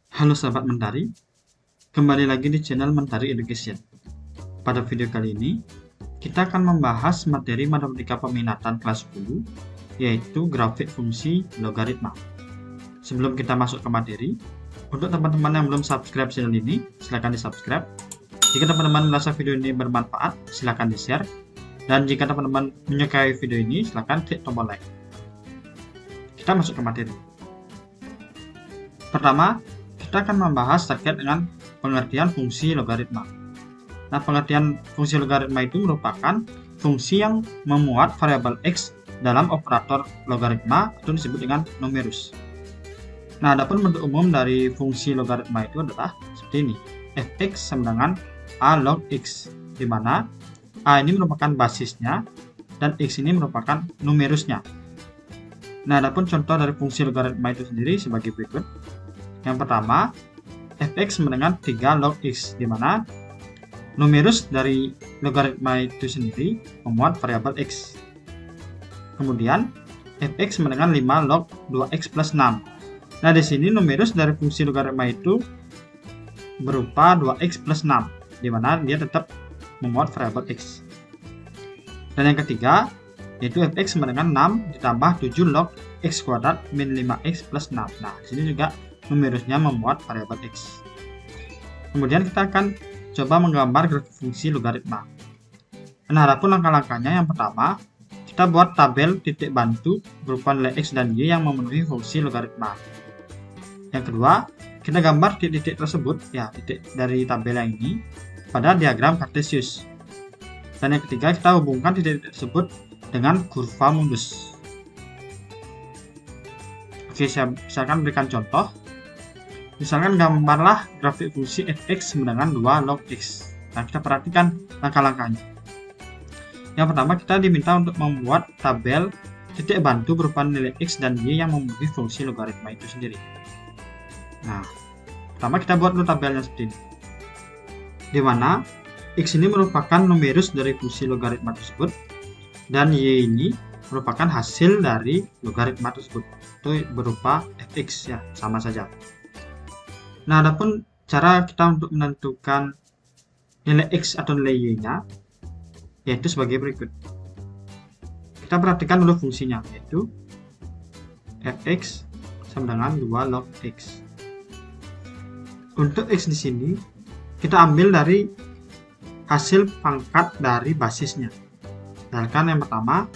Halo sahabat Mentari, kembali lagi di channel Mentari Education. Pada video kali ini, kita akan membahas materi matematika peminatan kelas 10, yaitu grafik fungsi logaritma. Sebelum kita masuk ke materi, untuk teman-teman yang belum subscribe channel ini, silahkan di subscribe. Jika teman-teman merasa video ini bermanfaat, silahkan di share. Dan jika teman-teman menyukai video ini, silahkan klik tombol like. Kita masuk ke materi. Pertama, kita akan membahas terkait dengan pengertian fungsi logaritma. Nah, pengertian fungsi logaritma itu merupakan fungsi yang memuat variabel x dalam operator logaritma atau disebut dengan numerus. Nah, adapun bentuk umum dari fungsi logaritma itu adalah seperti ini. Fx sama dengan a log x, di mana a ini merupakan basisnya dan x ini merupakan numerusnya. Nah, adapun contoh dari fungsi logaritma itu sendiri sebagai berikut. Yang pertama, fx sama dengan 3 log x, di mana numerus dari logaritma itu sendiri memuat variabel x. Kemudian, fx sama dengan 5 log 2x plus 6. Nah, di sini numerus dari fungsi logaritma itu berupa 2x plus 6, di mana dia tetap memuat variabel x. Dan yang ketiga, yaitu fx sama dengan 6 ditambah 7 log x kuadrat min 5x plus 6. Nah, di sini juga numerusnya memuat variabel x. Kemudian kita akan coba menggambar grafik fungsi logaritma. Nah, adapun langkah-langkahnya, yang pertama, kita buat tabel titik bantu berupa nilai x dan y yang memenuhi fungsi logaritma. Yang kedua, kita gambar titik-titik tersebut, ya, titik dari tabel yang ini pada diagram kartesius. Dan yang ketiga, kita hubungkan titik-titik tersebut dengan kurva mundus. Oke, saya misalkan berikan contoh. Misalkan gambarlah grafik fungsi fx sama dengan 2 log x. Nah, kita perhatikan langkah-langkahnya. Yang pertama, kita diminta untuk membuat tabel titik bantu berupa nilai x dan y yang memenuhi fungsi logaritma itu sendiri. Nah, pertama kita buat dulu tabelnya seperti ini. Di mana x ini merupakan numerus dari fungsi logaritma tersebut dan y ini merupakan hasil dari logaritma tersebut. Itu berupa fx, ya, sama saja. Nah, adapun cara kita untuk menentukan nilai x atau nilai y-nya yaitu sebagai berikut. Kita perhatikan dulu fungsinya, yaitu fx sama dengan 2 log x. Untuk x di sini kita ambil dari hasil pangkat dari basisnya. Misalkan yang pertama,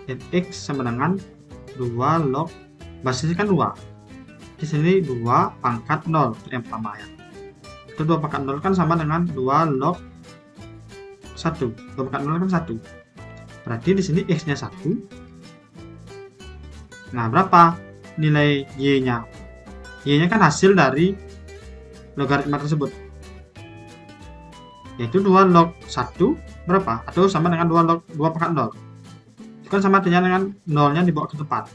fx sama dengan 2 log, basisnya kan 2. Di sini 2 pangkat 0 yang pertama, ya. Itu 2 pangkat 0 kan sama dengan 2 log 1. 2 pangkat 0 kan 1. Berarti di sini x-nya 1. Nah, berapa nilai y-nya? Y-nya kan hasil dari logaritma tersebut. Yaitu 2 log 1 berapa? Atau sama dengan 2 log 2 pangkat 0. Itu kan sama artinya dengan 0-nya dibawa ke depan.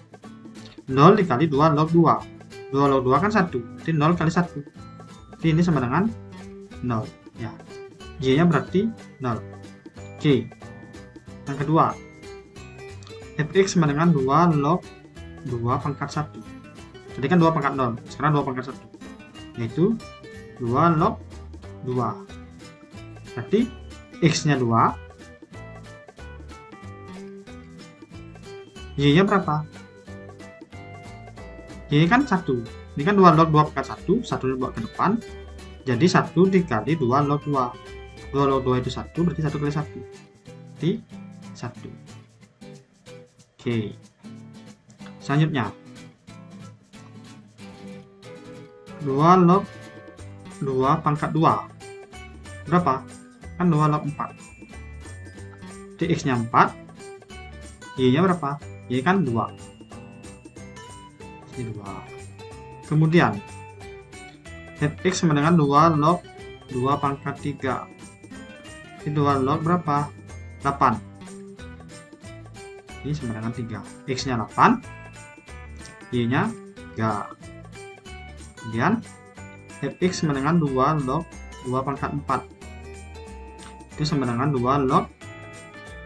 0 dikali 2 log 2. 2 log 2 kan 1, berarti 0 kali 1. Jadi ini sama dengan 0, ya. Y-nya berarti 0. Oke. Yang kedua, fx sama dengan 2 log 2 pangkat 1. Tadi kan 2 pangkat 0, sekarang 2 pangkat 1. Yaitu 2 log 2. Berarti x-nya 2. Y-nya berapa? Y kan 1. Ini kan 2 log 2 pangkat 1, 1 dibawa ke depan. Jadi 1 dikali 2 log 2. 2 log 2 itu 1, berarti 1 kali 1. Berarti 1. Oke. Selanjutnya, 2 log 2 pangkat 2. Berapa? Kan 2 log 4. Jadi x-nya 4. Y-nya berapa? Y kan 2. 2. Kemudian fx sama dengan 2 log 2 pangkat 3. Ini 2 log berapa? 8. Ini sama dengan 3. X-nya 8, Y-nya 3. Kemudian fx sama dengan 2 log 2 pangkat 4. Itu sama dengan 2 log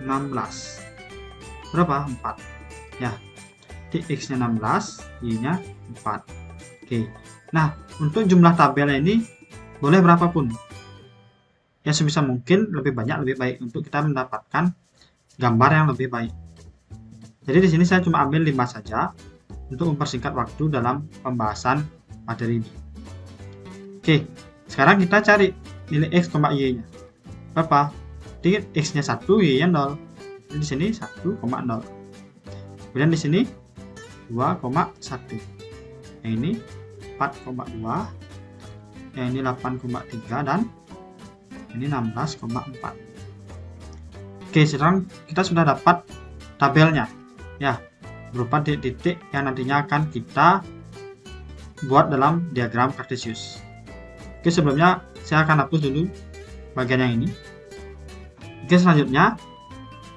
16. Berapa? 4. Ya. X-nya 16, Y-nya 4. Oke. Nah, untuk jumlah tabelnya ini boleh berapapun. Ya sebisa mungkin lebih banyak lebih baik untuk kita mendapatkan gambar yang lebih baik. Jadi di sini saya cuma ambil 5 saja untuk mempersingkat waktu dalam pembahasan materi ini. Oke, sekarang kita cari nilai x, y-nya. Berapa? Jadi x-nya 1, y-nya 0. Jadi di sini 1,0. Kemudian di sini 2,1. Yang ini 4,2. Yang ini 8,3 dan ini 16,4. Oke, sekarang kita sudah dapat tabelnya ya, berupa titik-titik yang nantinya akan kita buat dalam diagram Cartesius. Oke, sebelumnya saya akan hapus dulu bagian yang ini. Oke, selanjutnya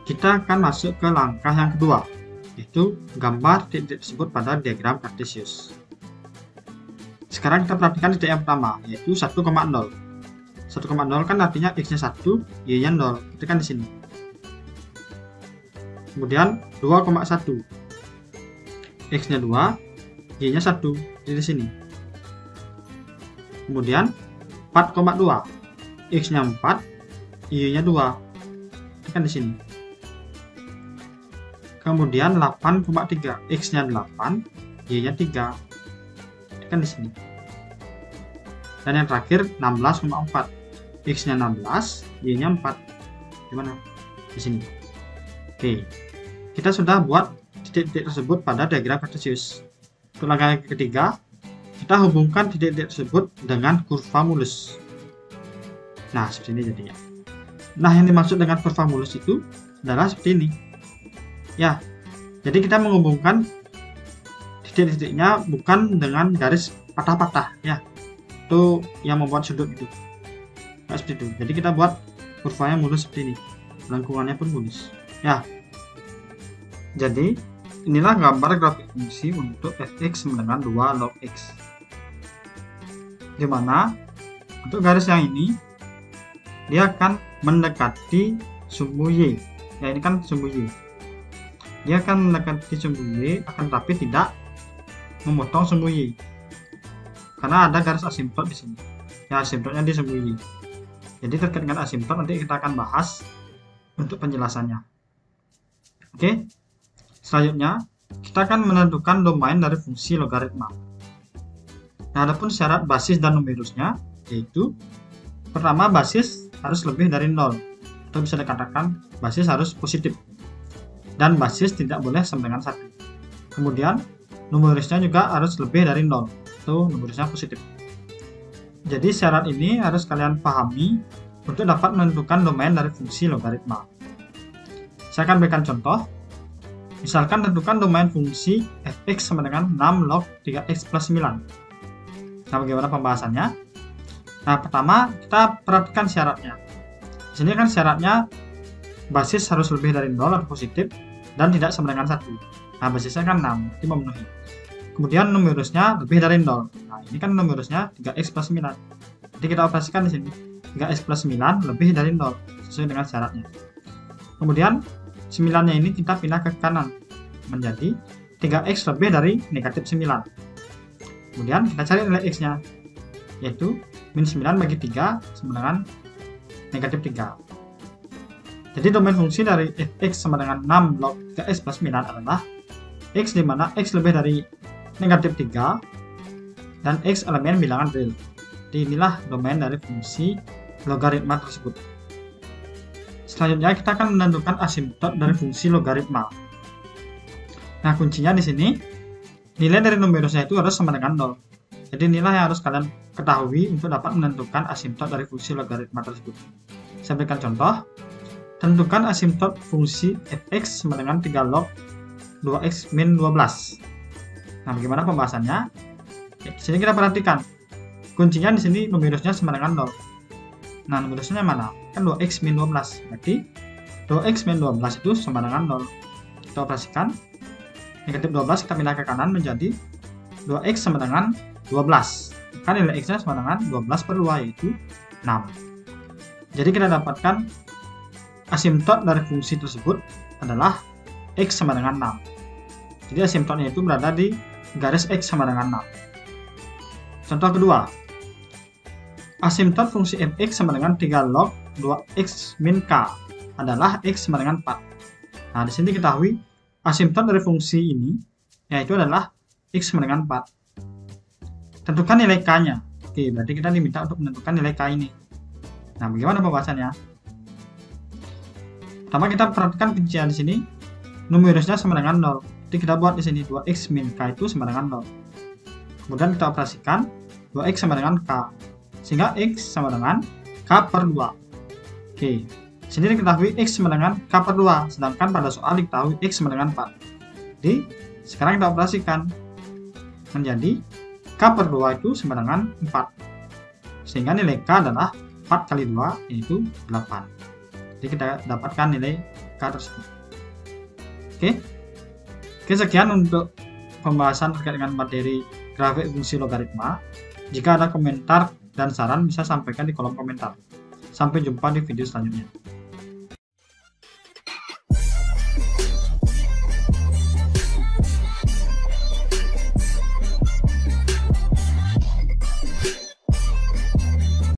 kita akan masuk ke langkah yang kedua, yaitu gambar titik tersebut pada diagram Cartesius. Sekarang kita perhatikan titik yang pertama, yaitu 1,0. 1,0 kan artinya x-nya 1, y-nya 0. Itu kan di sini. Kemudian 2,1. X-nya 2, y-nya 1. Di sini. Kemudian 4,2. X-nya 4, y-nya 2. Itu kan di sini. Kemudian 8,3. X-nya 8, y-nya 3. Itu kan di sini. Dan yang terakhir 16,4. X-nya 16, y-nya 4. Gimana? Di sini. Oke. Kita sudah buat titik-titik tersebut pada diagram Cartesius. Untuk langkah yang ketiga, kita hubungkan titik-titik tersebut dengan kurva mulus. Nah, seperti ini jadinya. Nah, yang dimaksud dengan kurva mulus itu adalah seperti ini. Ya. Jadi kita menghubungkan titik-titiknya bukan dengan garis patah-patah ya. Itu yang membuat sudut itu. Nah, seperti itu. Jadi kita buat kurvanya mulus seperti ini. Lengkungannya pun mulus. Ya. Jadi inilah gambar grafik fungsi untuk fx sama dengan 2 log x. Dimana untuk garis yang ini dia akan mendekati sumbu y. Ya, ini kan sumbu y. Dia akan mendekati sumbu y, akan tapi tidak memotong sumbu y. Karena ada garis asimptot di sini. Ya, asimptotnya di sumbu y. Jadi terkait dengan asimptot nanti kita akan bahas untuk penjelasannya. Oke. Selanjutnya kita akan menentukan domain dari fungsi logaritma. Nah, adapun syarat basis dan numerusnya yaitu pertama basis harus lebih dari 0 atau bisa dikatakan basis harus positif dan basis tidak boleh sama dengan 1. Kemudian numerusnya juga harus lebih dari 0 atau numerusnya positif. Jadi syarat ini harus kalian pahami untuk dapat menentukan domain dari fungsi logaritma. Saya akan berikan contoh. Misalkan tentukan domain fungsi fx sama dengan 6 log 3x plus 9. Nah, bagaimana pembahasannya? Nah, pertama kita perhatikan syaratnya. Di sini kan syaratnya basis harus lebih dari 0 atau positif dan tidak sama dengan 1. Nah, basisnya kan 6, berarti memenuhi. Kemudian numerusnya lebih dari 0. Nah, ini kan numerusnya 3x plus 9. Jadi kita operasikan di sini. 3x plus 9 lebih dari 0 sesuai dengan syaratnya. Kemudian 9-nya ini kita pindah ke kanan menjadi 3x lebih dari negatif 9. Kemudian kita cari nilai x-nya, yaitu min 9 bagi 3 sama dengan negatif 3. Jadi domain fungsi dari fx sama dengan 6 log 3x plus 9 adalah x di mana x lebih dari negatif 3 dan x elemen bilangan real. Jadi inilah domain dari fungsi logaritma tersebut. Selanjutnya kita akan menentukan asimptot dari fungsi logaritma. Nah, kuncinya di sini nilai dari numerusnya itu harus sama dengan 0. Jadi inilah yang harus kalian ketahui untuk dapat menentukan asimptot dari fungsi logaritma tersebut. Saya berikan contoh. Tentukan asimptot fungsi fx sama dengan 3 log 2x min 12. Nah, bagaimana pembahasannya? Di sini kita perhatikan. Kuncinya di sini numerusnya sama dengan 0. Nah, numerusnya mana? Kan 2x min 12. Berarti 2x min 12 itu sama dengan 0. Kita operasikan. Negatif 12 kita pindah ke kanan menjadi 2x sama dengan 12. Kan nilai x-nya sama dengan 12 per 2 yaitu 6. Jadi kita dapatkan asimptot dari fungsi tersebut adalah x sama dengan 6. Jadi asimptotnya itu berada di garis x sama dengan 6. Contoh kedua, asimtot fungsi fx sama dengan 3 log 2x min k adalah x sama dengan 4. Nah, di sini diketahui asimtot dari fungsi ini yaitu adalah x sama dengan 4. Tentukan nilai k-nya. Oke, berarti kita diminta untuk menentukan nilai k ini. Nah, bagaimana pembahasannya? Pertama kita perhatikan kuncian di sini, numerusnya sama dengan 0. Jadi kita buat di sini 2x min k itu sama dengan 0. Kemudian kita operasikan 2x sama dengan k, sehingga x sama dengan k per 2. Oke, sini diketahui x sama dengan k per 2, sedangkan pada soal diketahui x sama dengan 4. Jadi sekarang kita operasikan menjadi k per 2 itu sama dengan 4, sehingga nilai k adalah 4 kali 2 yaitu 8. Jadi kita dapatkan nilai k tersebut. Oke, sekian untuk pembahasan terkait dengan materi grafik fungsi logaritma. Jika ada komentar dan saran bisa sampaikan di kolom komentar. Sampai jumpa di video selanjutnya.